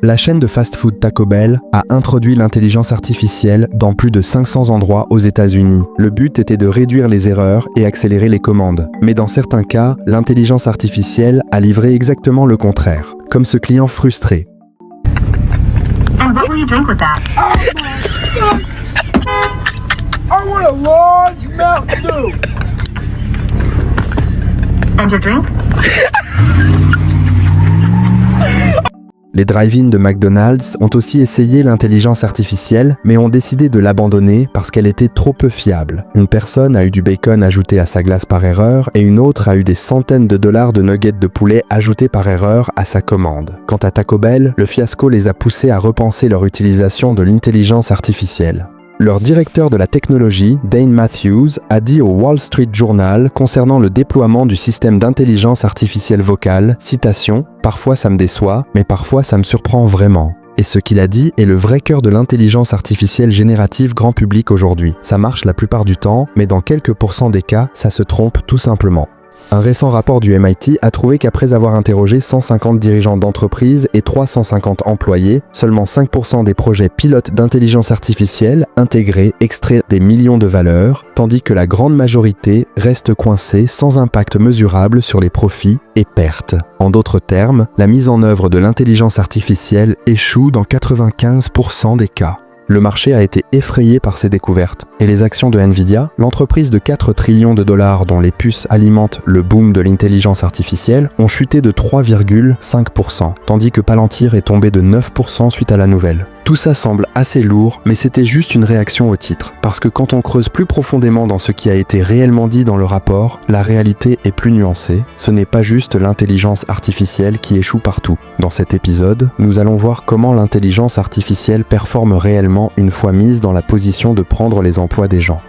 La chaîne de fast-food Taco Bell a introduit l'intelligence artificielle dans plus de 500 endroits aux États-Unis. Le but était de réduire les erreurs et accélérer les commandes. Mais dans certains cas, l'intelligence artificielle a livré exactement le contraire, comme ce client frustré. And what will you drink with that? I want a large Mountain Dew. And your drink? Les drive-in de McDonald's ont aussi essayé l'intelligence artificielle, mais ont décidé de l'abandonner parce qu'elle était trop peu fiable. Une personne a eu du bacon ajouté à sa glace par erreur, et une autre a eu des centaines de dollars de nuggets de poulet ajoutés par erreur à sa commande. Quant à Taco Bell, le fiasco les a poussés à repenser leur utilisation de l'intelligence artificielle. Leur directeur de la technologie, Dane Matthews, a dit au Wall Street Journal concernant le déploiement du système d'intelligence artificielle vocale, citation, « Parfois ça me déçoit, mais parfois ça me surprend vraiment ». Et ce qu'il a dit est le vrai cœur de l'intelligence artificielle générative grand public aujourd'hui. Ça marche la plupart du temps, mais dans quelques pourcents des cas, ça se trompe tout simplement. Un récent rapport du MIT a trouvé qu'après avoir interrogé 150 dirigeants d'entreprises et 350 employés, seulement 5% des projets pilotes d'intelligence artificielle intégrés extraient des millions de valeurs, tandis que la grande majorité reste coincée sans impact mesurable sur les profits et pertes. En d'autres termes, la mise en œuvre de l'intelligence artificielle échoue dans 95% des cas. Le marché a été effrayé par ces découvertes, et les actions de Nvidia, l'entreprise de 4 trillions de dollars dont les puces alimentent le boom de l'intelligence artificielle, ont chuté de 3,5%, tandis que Palantir est tombé de 9% suite à la nouvelle. Tout ça semble assez lourd, mais c'était juste une réaction au titre, parce que quand on creuse plus profondément dans ce qui a été réellement dit dans le rapport, la réalité est plus nuancée, ce n'est pas juste l'intelligence artificielle qui échoue partout. Dans cet épisode, nous allons voir comment l'intelligence artificielle performe réellement une fois mise dans la position de prendre les emplois des gens.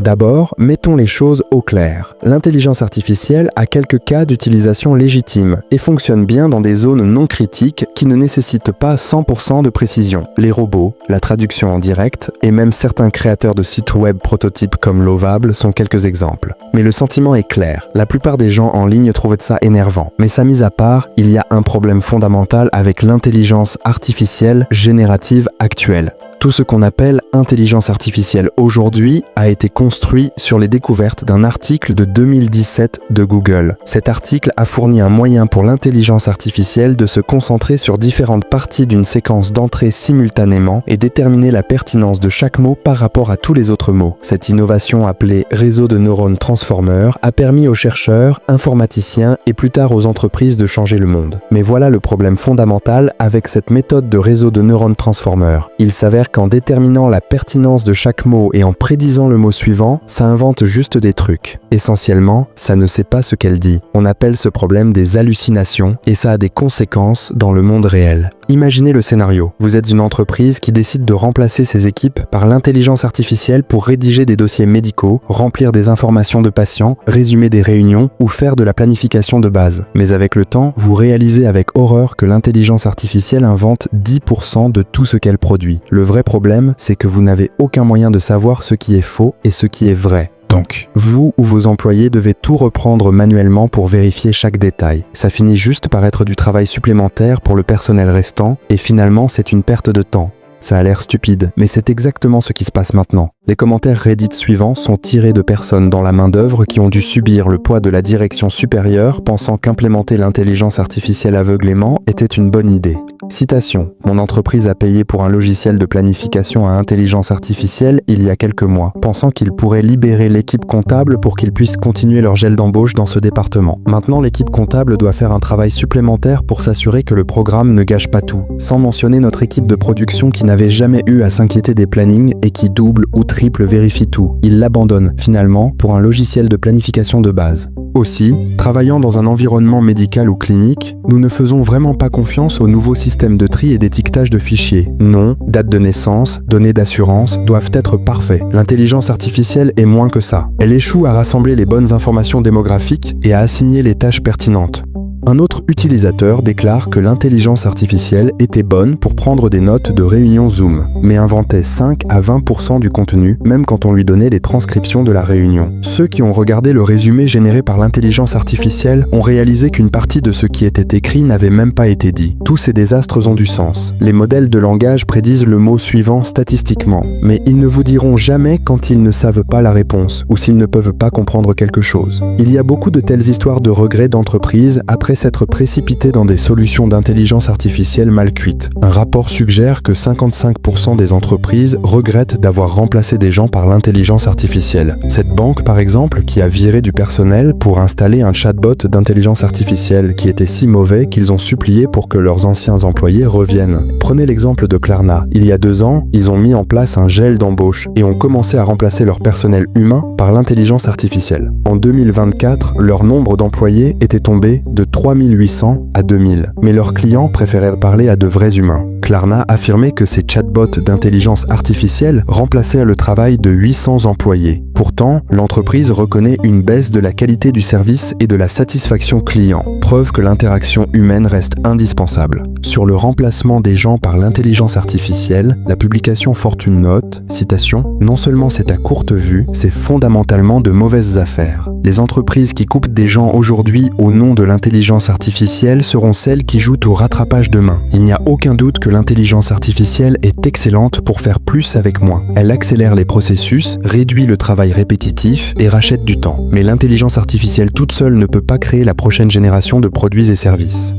D'abord, mettons les choses au clair. L'intelligence artificielle a quelques cas d'utilisation légitime et fonctionne bien dans des zones non critiques qui ne nécessitent pas 100% de précision. Les robots, la traduction en direct et même certains créateurs de sites web prototypes comme Lovable sont quelques exemples. Mais le sentiment est clair, la plupart des gens en ligne trouvent ça énervant. Mais ça mis à part, il y a un problème fondamental avec l'intelligence artificielle générative actuelle. Tout ce qu'on appelle intelligence artificielle aujourd'hui a été construit sur les découvertes d'un article de 2017 de Google. Cet article a fourni un moyen pour l'intelligence artificielle de se concentrer sur différentes parties d'une séquence d'entrée simultanément et déterminer la pertinence de chaque mot par rapport à tous les autres mots. Cette innovation appelée réseau de neurones transformer a permis aux chercheurs, informaticiens et plus tard aux entreprises de changer le monde. Mais voilà le problème fondamental avec cette méthode de réseau de neurones transformer. Il s'avère qu'en déterminant la pertinence de chaque mot et en prédisant le mot suivant, ça invente juste des trucs. Essentiellement, ça ne sait pas ce qu'elle dit. On appelle ce problème des hallucinations et ça a des conséquences dans le monde réel. Imaginez le scénario. Vous êtes une entreprise qui décide de remplacer ses équipes par l'intelligence artificielle pour rédiger des dossiers médicaux, remplir des informations de patients, résumer des réunions ou faire de la planification de base. Mais avec le temps, vous réalisez avec horreur que l'intelligence artificielle invente 10% de tout ce qu'elle produit. Le vrai problème, c'est que vous n'avez aucun moyen de savoir ce qui est faux et ce qui est vrai. Donc, vous ou vos employés devez tout reprendre manuellement pour vérifier chaque détail. Ça finit juste par être du travail supplémentaire pour le personnel restant, et finalement c'est une perte de temps. Ça a l'air stupide, mais c'est exactement ce qui se passe maintenant. Les commentaires Reddit suivants sont tirés de personnes dans la main-d'œuvre qui ont dû subir le poids de la direction supérieure, pensant qu'implémenter l'intelligence artificielle aveuglément était une bonne idée. Citation. Mon entreprise a payé pour un logiciel de planification à intelligence artificielle il y a quelques mois, pensant qu'il pourrait libérer l'équipe comptable pour qu'ils puissent continuer leur gel d'embauche dans ce département. Maintenant, l'équipe comptable doit faire un travail supplémentaire pour s'assurer que le programme ne gâche pas tout, sans mentionner notre équipe de production qui n'avait jamais eu à s'inquiéter des plannings et qui double ou triple vérifie tout. Ils l'abandonnent finalement pour un logiciel de planification de base. Aussi, travaillant dans un environnement médical ou clinique, nous ne faisons vraiment pas confiance aux nouveaux systèmes de tri et d'étiquetage de fichiers. Nom, date de naissance, données d'assurance doivent être parfaits. L'intelligence artificielle est moins que ça. Elle échoue à rassembler les bonnes informations démographiques et à assigner les tâches pertinentes. Un autre utilisateur déclare que l'intelligence artificielle était bonne pour prendre des notes de réunion Zoom, mais inventait 5 à 20% du contenu, même quand on lui donnait les transcriptions de la réunion. Ceux qui ont regardé le résumé généré par l'intelligence artificielle ont réalisé qu'une partie de ce qui était écrit n'avait même pas été dit. Tous ces désastres ont du sens. Les modèles de langage prédisent le mot suivant statistiquement, mais ils ne vous diront jamais quand ils ne savent pas la réponse ou s'ils ne peuvent pas comprendre quelque chose. Il y a beaucoup de telles histoires de regrets d'entreprises après s'être précipités dans des solutions d'intelligence artificielle mal cuites. Un rapport suggère que 55% des entreprises regrettent d'avoir remplacé des gens par l'intelligence artificielle. Cette banque, par exemple, qui a viré du personnel pour installer un chatbot d'intelligence artificielle qui était si mauvais qu'ils ont supplié pour que leurs anciens employés reviennent. Prenez l'exemple de Klarna. Il y a 2 ans, ils ont mis en place un gel d'embauche et ont commencé à remplacer leur personnel humain par l'intelligence artificielle. En 2024, leur nombre d'employés était tombé de 3800 à 2000, mais leurs clients préféraient parler à de vrais humains. Klarna affirmait que ces chatbots d'intelligence artificielle remplaçaient le travail de 800 employés. Pourtant, l'entreprise reconnaît une baisse de la qualité du service et de la satisfaction client, preuve que l'interaction humaine reste indispensable. Sur le remplacement des gens par l'intelligence artificielle, la publication Fortune note, citation, « Non seulement c'est à courte vue, c'est fondamentalement de mauvaises affaires. Les entreprises qui coupent des gens aujourd'hui au nom de l'intelligence artificielle seront celles qui jouent au rattrapage demain. Il n'y a aucun doute que l'intelligence artificielle est excellente pour faire plus avec moins. Elle accélère les processus, réduit le travail répétitif et rachète du temps. Mais l'intelligence artificielle toute seule ne peut pas créer la prochaine génération de produits et services. »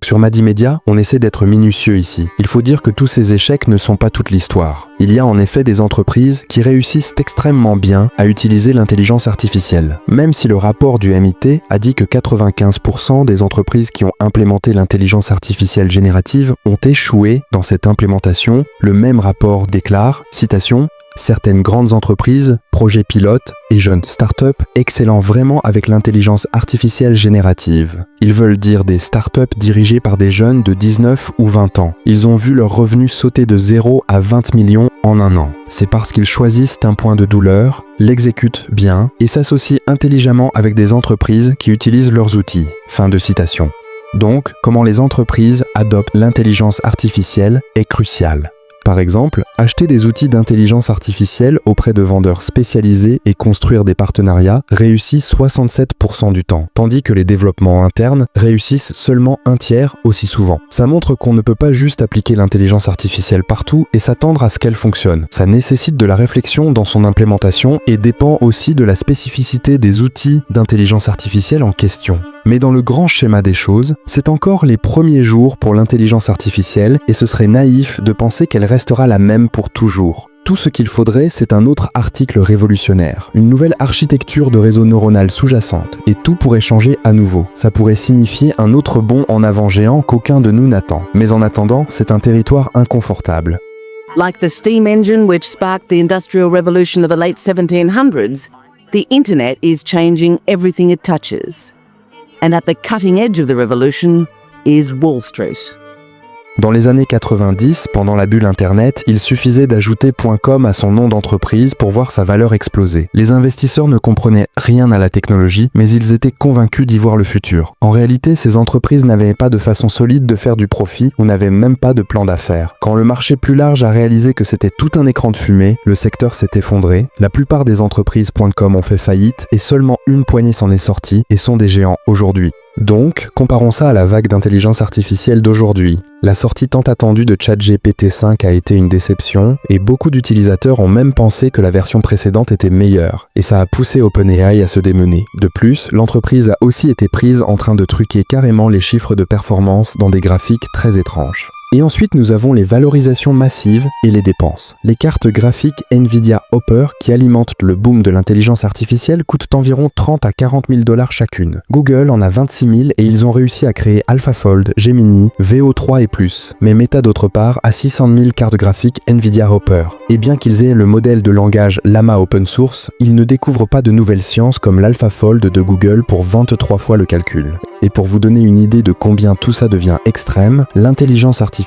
Sur Madi Media, on essaie d'être minutieux ici. Il faut dire que tous ces échecs ne sont pas toute l'histoire. Il y a en effet des entreprises qui réussissent extrêmement bien à utiliser l'intelligence artificielle. Même si le rapport du MIT a dit que 95% des entreprises qui ont implémenté l'intelligence artificielle générative ont échoué dans cette implémentation, le même rapport déclare, citation, certaines grandes entreprises, projets pilotes et jeunes startups excellent vraiment avec l'intelligence artificielle générative. Ils veulent dire des startups dirigées par des jeunes de 19 ou 20 ans. Ils ont vu leurs revenus sauter de 0 à 20 millions en un an. C'est parce qu'ils choisissent un point de douleur, l'exécutent bien et s'associent intelligemment avec des entreprises qui utilisent leurs outils. Fin de citation. Donc, comment les entreprises adoptent l'intelligence artificielle est crucial. Par exemple, acheter des outils d'intelligence artificielle auprès de vendeurs spécialisés et construire des partenariats réussit 67% du temps, tandis que les développements internes réussissent seulement un tiers aussi souvent. Ça montre qu'on ne peut pas juste appliquer l'intelligence artificielle partout et s'attendre à ce qu'elle fonctionne. Ça nécessite de la réflexion dans son implémentation et dépend aussi de la spécificité des outils d'intelligence artificielle en question. Mais dans le grand schéma des choses, c'est encore les premiers jours pour l'intelligence artificielle et ce serait naïf de penser qu'elle restera la même pour toujours. Tout ce qu'il faudrait, c'est un autre article révolutionnaire, une nouvelle architecture de réseau neuronal sous-jacente, et tout pourrait changer à nouveau. Ça pourrait signifier un autre bond en avant géant qu'aucun de nous n'attend. Mais en attendant, c'est un territoire inconfortable. Like the steam engine which sparked the Industrial Revolution of the late 1700s, the internet is changing everything it touches. And at the cutting edge of the revolution is Wall Street. Dans les années 90, pendant la bulle Internet, il suffisait d'ajouter .com à son nom d'entreprise pour voir sa valeur exploser. Les investisseurs ne comprenaient rien à la technologie, mais ils étaient convaincus d'y voir le futur. En réalité, ces entreprises n'avaient pas de façon solide de faire du profit ou n'avaient même pas de plan d'affaires. Quand le marché plus large a réalisé que c'était tout un écran de fumée, le secteur s'est effondré. La plupart des entreprises .com ont fait faillite et seulement une poignée s'en est sortie et sont des géants aujourd'hui. Donc, comparons ça à la vague d'intelligence artificielle d'aujourd'hui. La sortie tant attendue de ChatGPT-5 a été une déception et beaucoup d'utilisateurs ont même pensé que la version précédente était meilleure et ça a poussé OpenAI à se démener. De plus, l'entreprise a aussi été prise en train de truquer carrément les chiffres de performance dans des graphiques très étranges. Et ensuite, nous avons les valorisations massives et les dépenses. Les cartes graphiques Nvidia Hopper qui alimentent le boom de l'intelligence artificielle coûtent environ 30 à 40 000 $ chacune. Google en a 26 000 et ils ont réussi à créer AlphaFold, Gemini, VO3 et plus. Mais Meta d'autre part a 600 000 cartes graphiques Nvidia Hopper. Et bien qu'ils aient le modèle de langage Llama open source, ils ne découvrent pas de nouvelles sciences comme l'AlphaFold de Google pour 23 fois le calcul. Et pour vous donner une idée de combien tout ça devient extrême, l'intelligence artificielle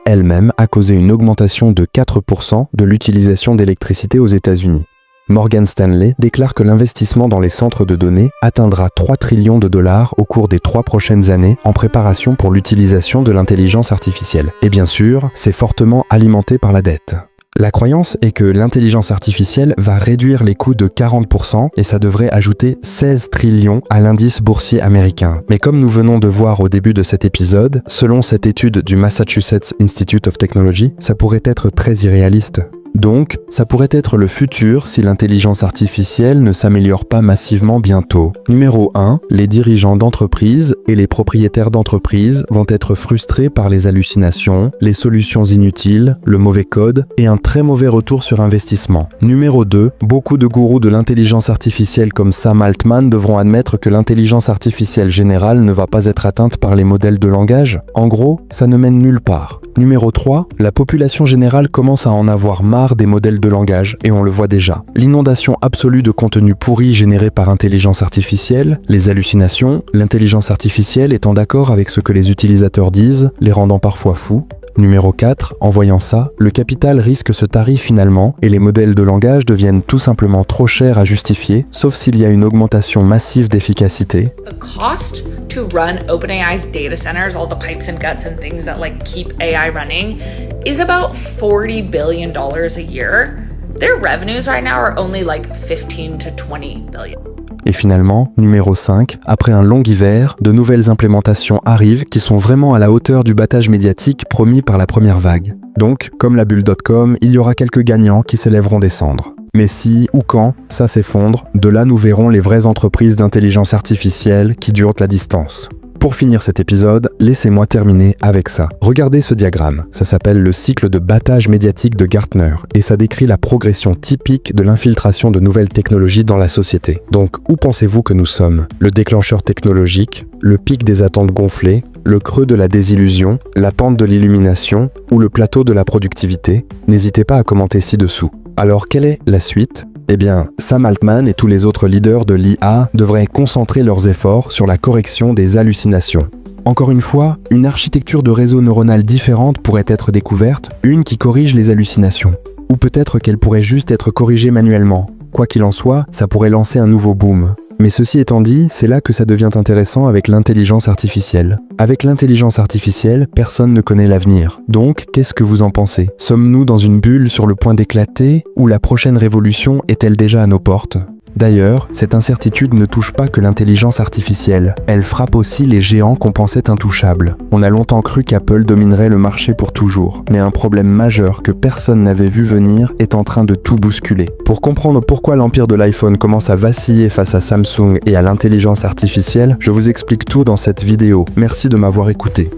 elle-même a causé une augmentation de 4% de l'utilisation d'électricité aux États-Unis. Morgan Stanley déclare que l'investissement dans les centres de données atteindra 3 trillions de dollars au cours des 3 prochaines années en préparation pour l'utilisation de l'intelligence artificielle. Et bien sûr, c'est fortement alimenté par la dette. La croyance est que l'intelligence artificielle va réduire les coûts de 40% et ça devrait ajouter 16 trillions à l'indice boursier américain. Mais comme nous venons de voir au début de cet épisode, selon cette étude du Massachusetts Institute of Technology, ça pourrait être très irréaliste. Donc, ça pourrait être le futur si l'intelligence artificielle ne s'améliore pas massivement bientôt. Numéro 1, les dirigeants d'entreprises et les propriétaires d'entreprises vont être frustrés par les hallucinations, les solutions inutiles, le mauvais code et un très mauvais retour sur investissement. Numéro 2, beaucoup de gourous de l'intelligence artificielle comme Sam Altman devront admettre que l'intelligence artificielle générale ne va pas être atteinte par les modèles de langage. En gros, ça ne mène nulle part. Numéro 3, la population générale commence à en avoir marre des modèles de langage, et on le voit déjà. L'inondation absolue de contenu pourri généré par intelligence artificielle, les hallucinations, l'intelligence artificielle étant d'accord avec ce que les utilisateurs disent, les rendant parfois fous. Numéro 4, en voyant ça, le capital risque se tarit finalement et les modèles de langage deviennent tout simplement trop chers à justifier, sauf s'il y a une augmentation massive d'efficacité. The cost to run OpenAI's data centers, all the pipes and guts and things that keep AI running, is about $40 billion a year. Their revenues right now are only 15 to 20 billion. Et finalement, numéro 5, après un long hiver, de nouvelles implémentations arrivent qui sont vraiment à la hauteur du battage médiatique promis par la première vague. Donc, comme la bulle.com, il y aura quelques gagnants qui s'élèveront des cendres. Mais si ou quand ça s'effondre, de là nous verrons les vraies entreprises d'intelligence artificielle qui durent la distance. Pour finir cet épisode, laissez-moi terminer avec ça. Regardez ce diagramme, ça s'appelle le cycle de battage médiatique de Gartner et ça décrit la progression typique de l'infiltration de nouvelles technologies dans la société. Donc, où pensez-vous que nous sommes? Le déclencheur technologique, le pic des attentes gonflées, le creux de la désillusion, la pente de l'illumination ou le plateau de la productivité? N'hésitez pas à commenter ci-dessous. Alors, quelle est la suite? Eh bien, Sam Altman et tous les autres leaders de l'IA devraient concentrer leurs efforts sur la correction des hallucinations. Encore une fois, une architecture de réseau neuronal différente pourrait être découverte, une qui corrige les hallucinations. Ou peut-être qu'elle pourrait juste être corrigée manuellement. Quoi qu'il en soit, ça pourrait lancer un nouveau boom. Mais ceci étant dit, c'est là que ça devient intéressant avec l'intelligence artificielle. Avec l'intelligence artificielle, personne ne connaît l'avenir. Donc, qu'est-ce que vous en pensez? Sommes-nous dans une bulle sur le point d'éclater, ou la prochaine révolution est-elle déjà à nos portes? D'ailleurs, cette incertitude ne touche pas que l'intelligence artificielle, elle frappe aussi les géants qu'on pensait intouchables. On a longtemps cru qu'Apple dominerait le marché pour toujours, mais un problème majeur que personne n'avait vu venir est en train de tout bousculer. Pour comprendre pourquoi l'empire de l'iPhone commence à vaciller face à Samsung et à l'intelligence artificielle, je vous explique tout dans cette vidéo. Merci de m'avoir écouté.